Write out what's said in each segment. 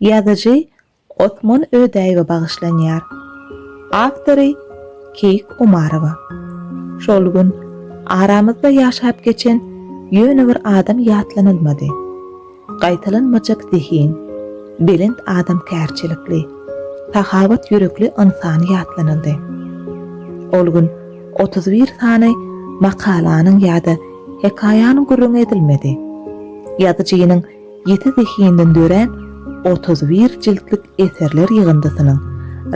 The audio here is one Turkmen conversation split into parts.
Yazıcı Osman Ödeýewe bagışlanýar. Awtory Keyik Umarova. Şol gün aramyzda ýaşap geçen ýöne bir adam ýatlanylmady. Gaýtalanmajak zihin, belent adam kärçilikli, tahawat yürekli insany ýatlanyldy. Ol gün 31 sany makalanyň ýa-da hekaýanyň gurrun edilmedi. Ýazyjynyň ýeti zihinden dören 31 jiltlik eserler ýygyndysynyň,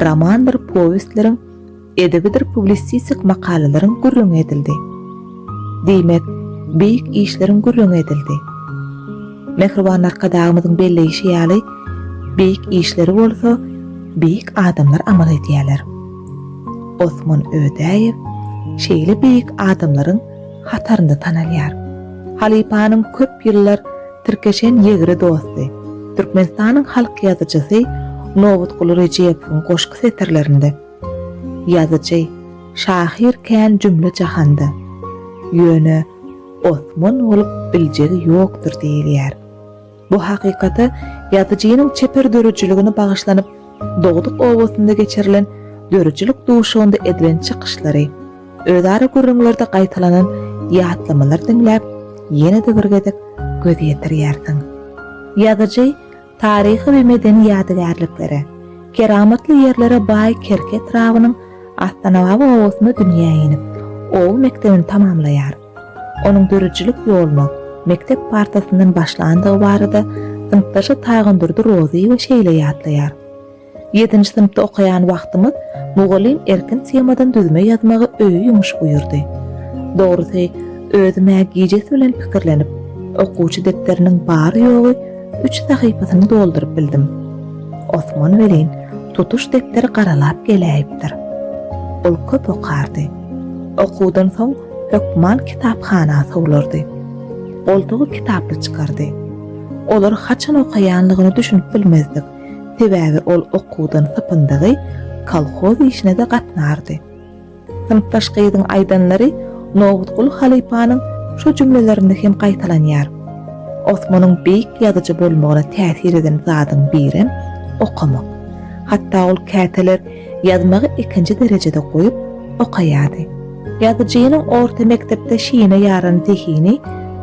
romandyr, powestleriň, edebidir, publisistik makalalaryň gurrun edildi. Diýmek, beýik işleriň gurrun edildi. Mehriban arkadaşymyzyň belleýişi ýaly beýik işleri bolsa, beýik adamlar amal edýärler. Osman Ödeýew şeýle beýik adamlaryň hatarynda tanalýar. Halypanyň köp ýyllar tirkeşen ýegri dosty, Türkmenistanyň halk ýazyjysy Nowutguly Rejepowyň goşky seterlerinde ýazyjy şahyr kän jümle jahanda ýöne Osman bolup biljegi ýokdur diýilýär. Bu hakykaty ýazyjynyň çeper dörüjüligine bagyşlanyp Dogduk Owasynda geçirilen dörüjülik duşugynda edilen çykyşlary, özara gurrunlarda gaýtalanan ýatlamalar diňläp ýene-de bir gedek göz ýetirýärdiň. Ýazyjy taryhy we medeni ýadygärliklere, keramatly ýerlere baý Kerket rawynyň Astanabawy owasyna dünýä inip, ow mektebini tamamlaýar. Onuň dörüjülik ýoluny mektep partasyndan başlandygy barada sınıfdaşy taýgandyrdy rozy we şeýle ýatlaýar. 7-nji sınıfda okaýan wagtymyz mugallim erkin semadan düzme ýazmagy öýü ýumş buyurdy. Dogrusy özüme gijesi bilen pikirlenip, okuwçy depteriniň bar ýogy 3 sahypasyny dolduryp bildim. Osman welin tutuş depteri garalap geläýipdir. Ol köp okardy. Okuwdan soň hökman kitapxanasy bolardy. Oldugy kitaply çykardy. Olar haçan okaýanlygyny düşünüp bilmezdik. Sebäbi ol okuwdan sypyndygy kolhoz işine de gatnardy. Sınıfdaş gyzyň aýdanlary Nowutguly Halypanyň şu jümlelerinde hem gaýtalanýar. Osmanyň beýik ýazyjy bolmagyna täsir eden zadyň biri okamak. Hatda ol käteler ýazmagy 2-nji derejede goýup okaýardy. Ýazyjynyň orta mektepde şiýene ýaran zihini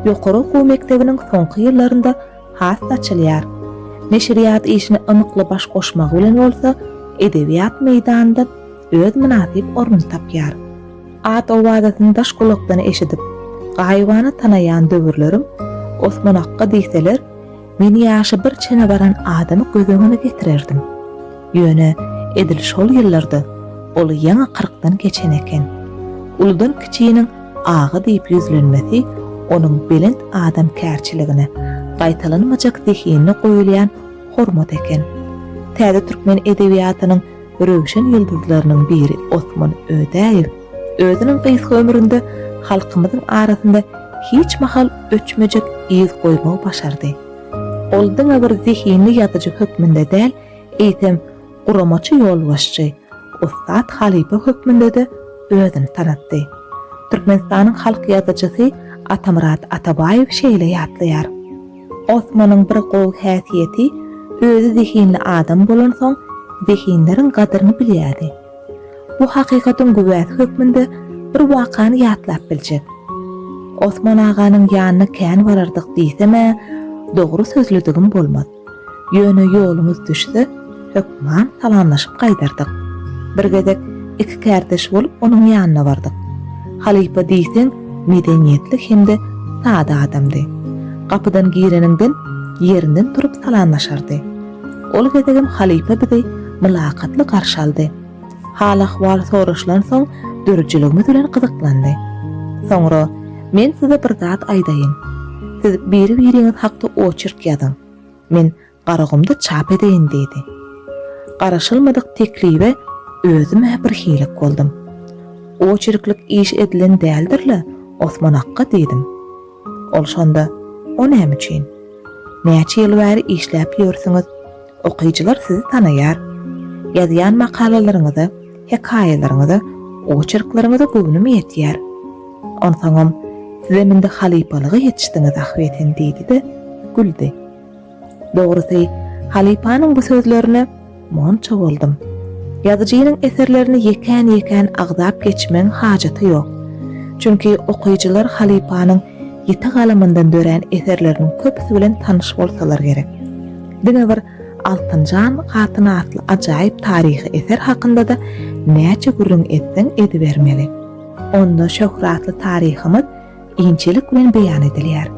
ýokary okuw mektebiniň soňky ýyllarynda has açylýar. Neşriýat işine anykly baş goşmak bilen bolsa, edebiýat meýdanynda öz münasip ornuny tapýar. At owadasyny daş kulakdan eşidip, gaýwany tanaýan döwürlerim Osman hakka diýseler, meni ýaşy bir çene baran adamy gözüňe getirerdim. Ýöne edil şol ýyllarda ol ýaňa 40-dan geçen eken. Uludan kiçiginiň agy diýip ýüzlenmesi onuň belent adam kärçiligine, gaýtalanmajak zihinine goýulýan hormat eken. Täze türkmen edebiýatynyň röwşen ýyldızlarynyň biri Osman Ödeýew özüniň gysga ömründe halkymyzyň arasynda hiç mahal öçmejek iz goýmagy başardy. Ol diňe bir zihinli ýazyjy hökmünde däl, eýtem guramaçy ýolbaşçy, Ustad Halypa hökmünde de özüni tanatdy. Türkmenistanyň halk ýazyjysy Atamurat Atabaýew şeýle ýatlaýar. Osmanyň bir gowy häsiýeti özü zihinli adam bolan soň zihinleriň gadyryny bilýärdi. Bu hakykatyň güwäti hökmünde bir wakany ýatlap biljek. Osman aganyň ýanyna kän barardyk diýseme, dogry sözlüdigim bolmaz. Ýöne ýolumuz düşse, hökman salamlaşyp gaýdardyk. Bir gedek iki kärdeş bolup onuň ýanyna bardyk. Halypa diýseň, medeniýetli hemde sada adamdy. Kapydan gireningden ýerinden turup salamlaşardy. Ol gedegim Halypa bizi mülakatly garşy aldy. Hal ahwal soraşlan soň dörüjüligimiz bilen gyzyklandy. Soňra men size bir zat aýdaýyn. Siz biri-biriňiz hakda oçurk ýazan. Men garagymda çap edeýin diýdi. Garaşylmadyk teklibe özüme bir hiýlik boldum. Oçurklyk iş edilen däldirle Osman hakka diýdim. Ol şonda o näme üçin? Näçe ýyl bäri işläp ýörsiňiz, okyjylar sizi tanaýar. Ýazýan makalalaryňyzda, hekaýalaryňyzda, oçurklaryňyzda göwnüm ýetýär. Onsoňam size mende Halypalygy ýetişdiňiz ahwetin diýdi de güldi. Dogrusy Halipanyň bu sözlerini monça boldum. Ýazyjynyň eserlerini ýeken agdap geçmeň hajaty ýok. Çünki okuýjylar Halipanyň ýete galamyndan dören eserleriniň köpüsi bilen tanyş bolsalar gerek. Diňe bir Altynjan gatyna atly ajaýyp taryhy eser hakynda da näçe gürrüň etseň edi bermeli. Onda şöhratly taryhymyz inçilik bilen beýan edilýär.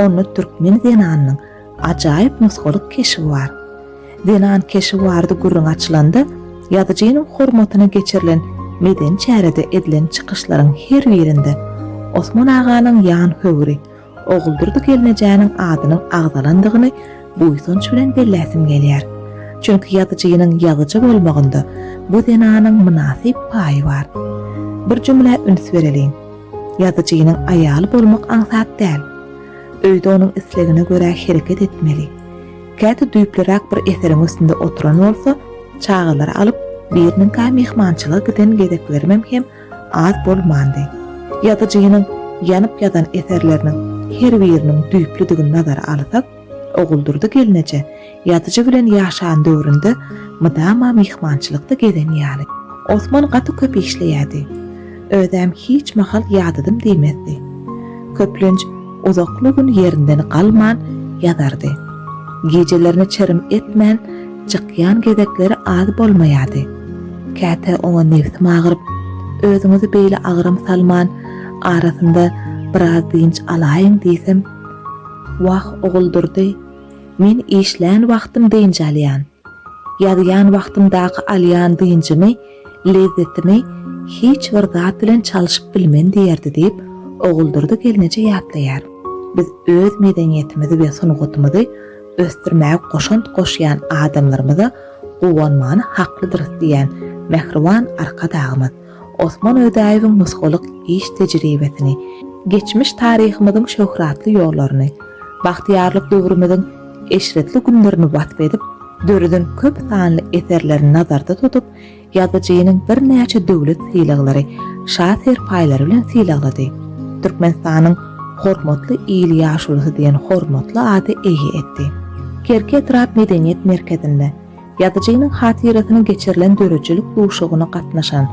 Onu türkmen Zenanyň ajaýyp nusgalyk keşifi bar. Zenan keşifi bardy gürrüň açylanda ýazyjynyň hormatyna geçirilen meden çärede edilen çykyşlaryň her birinde Osman aganyň ýan höwri Oguldurdy gelinejäniň adynyň agdalandygyny buýsunç bilen belläsim gelýär. Çünki ýazyjynyň ýazyjy bolmagynda bu Zenanyň münasip paýy bar. Bir jümle üns bereliň. Ýazyjynyň aýaly bolmak aňsat däl. Öýde onuň islegine görä hereket etmeli. Käte düýplerak bir eseriň üstünde oturan bolsa, çağılary alyp biriniň mehmançylyga giden gedeklerim hem az bolmandy. Ýazyjynyň ýanyp ýatan eserleriniň her biriniň düýplüdigini nazara alsak, Oguldurdy gelineje ýazyjy bilen ýaşan döwründe mydama mehmançylykda geden ýaly. Osman gaty köp işleýärdi. Özüm hiç mahal ýadydym diýmezdi. Köplenç uzakly gün ýerinden galman ýazardy. Gejelerini çerim etmän çykýan gedekleri az bolmaýardy. Käte oňa nefsim agyryp, özüňizi beýle agyram salman arasynda biraz dynç alaýyn diýsem, wah Oguldurdy, men işlän wagtym dynç alýan. Ýazýan wagtymdaky alýan dynçymy, lezzetimi hiç bir zat bilen çalyşyp bilmen diýerdi diýip Oguldurdy gelineje ýatlaýar. Biz öz medeniýetimizi we sunugutymyzy östirmäge goşant goşýan adamlarymyza gowanmany haklydyr diýen mehriban arkadagymyz Osman Ödaýewiň nusgalyk iş tejribesini, geçmiş taryhymyzyň şöhratly ýollaryny, bagtyarlyk döwrümizin eşretli günlerini batp edip, döwrüden köp sanly eserlerini nazarda tutup, ýazyjynyň bir näçe döwlet sylaglary, şaher paýlary bilen sylaglady. Türkmenistanyň hormatly ýyly ýaşursy diýen hormatly ady eýi etdi. Kerki etrap medeniýet merkezinde ýazyjynyň hatyrasyny geçirilen döreçilik duşugyna gatnaşan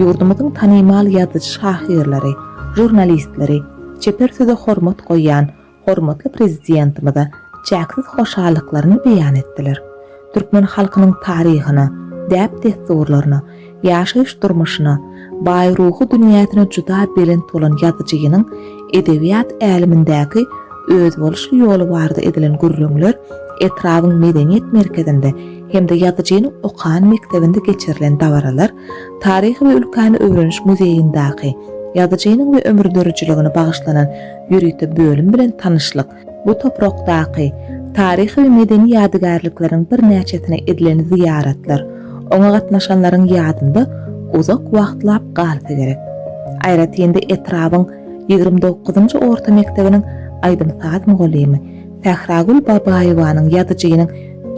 ýurdumyzyň tanymal ýazyjy şahyrlary, jurnalistleri, çeper söze hormat goýan hormatly prezidentimize çäksiz hoşallyklaryny beýan etdiler. Türkmen halkynyň taryhyna, däp desturlaryna, ýaşaýyş durmuşyna, baýruhy dünýäsine juda belen tolan ýazyjynyň edebiýat älimindäki öz boluşy ýoly bardy edilen gürrüňler etrabyň medeniýet merkezinde hemde ýazyjynyň okan mektebinde geçirilen dawaralar, taryhy we ülkany öwreniş muzeýindaky ýazyjynyň we ömür dörüçiligine bagyşlanan ýürüýte bölüm bilen tanyşlyk, bu toprakdaky taryhy we medeni ýadygarlyklaryň bir näçesine edilen ziyaratlar, oňa gatnaşanlaryň ýadynda uzak wagtlap galpy gerek. Aýratynda etrabyň 29-njy orta mektebiniň Aýdymsat mugallymy Sähragül Babaýewanyň ýazyjynyň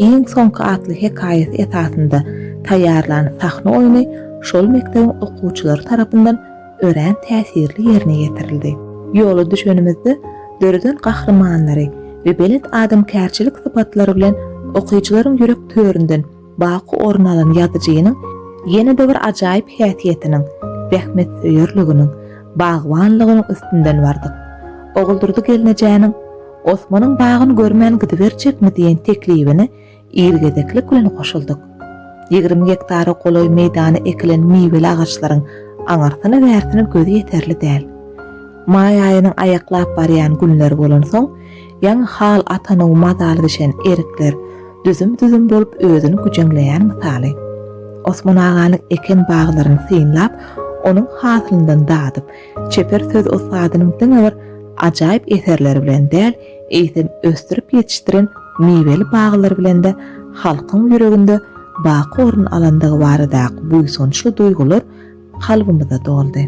iň soňky atly hekaýaty esasynda taýýarlanan sahna oýuny şol mektebiň okuwçylary tarapyndan ören täsirli ýerine ýetirildi. Ýoly düşenimizde döreden gahrmanlary we belet adamkärçilik sypatlary bilen okuwçylaryň ýürek töründen baky orun alan ýazyjynyň ýene-de bir ajaýyp häsiýetiniň, rahmet söýerliginiň, bagwanlygynyň üstünden bardyk. Oguldurdy gelinejäniň Osmanyň bagyny görmän gidiberjekmi diýen teklibini ýergedeklik bilen goşuldyk. 20 hektary goloý meýdany ekilen miweli agaçlaryň aňartyna bärsine gözi ýeterli däl. May aýynyň aýaklap barýan günler bolan soň, ýaňy hal atanyň madaly düşen erikler düzüm bolup özüni güjeňleýän misaly. Osman aganyň eken baglaryny synlap, onuň hasylyndan dadyp, çeper söz ustadynyň diňe bir ajaýyp eserleri bilen däl, eýsem östirip ýetişdiren miweli baglary bilen de halkyň ýüreginde baky orun alandygy barada buýsunçly duýgular kalbymyza doldy.